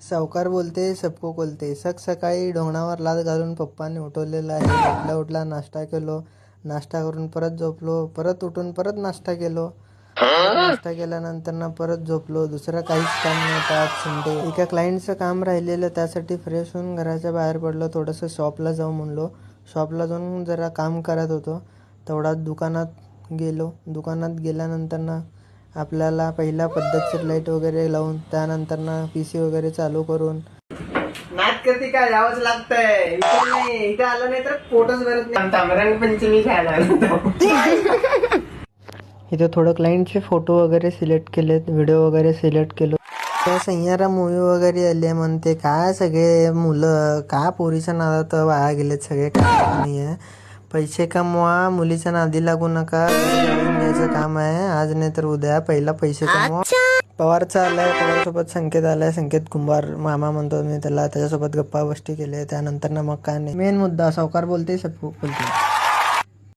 सावकार बोलते सबको बोलते. सकाळी ढोंगणावर लाद घालून पप्पाने उठवलेलं आहे. उठला नाश्ता केलो. नाश्ता करून परत झोपलो. परत उठून परत नाश्ता केलो. नाश्ता केल्यानंतर ना परत झोपलो. दुसरं काहीच काम नव्हतं. आज संडे. एका क्लायंटचं काम राहिलेलं, त्यासाठी फ्रेश होऊन घराच्या बाहेर पडलो. थोडंसं शॉपला जाऊ म्हणलो. शॉपला जाऊन जरा काम करत होतो. तेवढ्यात दुकानात गेलो. दुकानात गेल्यानंतर ना आपल्याला पहिला पद्धतशीर लाईट वगैरे लावून, त्यानंतर ना PC वगैरे चालू करून. नाच करते का? यावंच लागतंय. इथे आलं नाही तर पोटच भरत नाही. रंगपंचमी खायला इथे थोडं क्लायंटचे फोटो वगैरे सिलेक्ट केलेत, व्हिडिओ वगैरे सिलेक्ट केलो. त्या सह्यारा मूवी वगैरे आली म्हणते. काय सगळे मुलं का पोरीच्या नादात वाया गेलेत सगळे. काय नाही आहे. पैसे कमवा, मुलीच्या नादी लागू नका. घ्यायचं काम आहे. आज नाही तर उद्या पहिला पैसे कमवा. पवारचा आलाय. पवारसोबत संकेत आलाय. संकेत कुंभार मामा म्हणतो मी त्याला. त्याच्यासोबत गप्पा गोष्टी केल्या. त्यानंतर ना मग काय नाही. मेन मुद्दा सावकार बोलते सबको बोलते.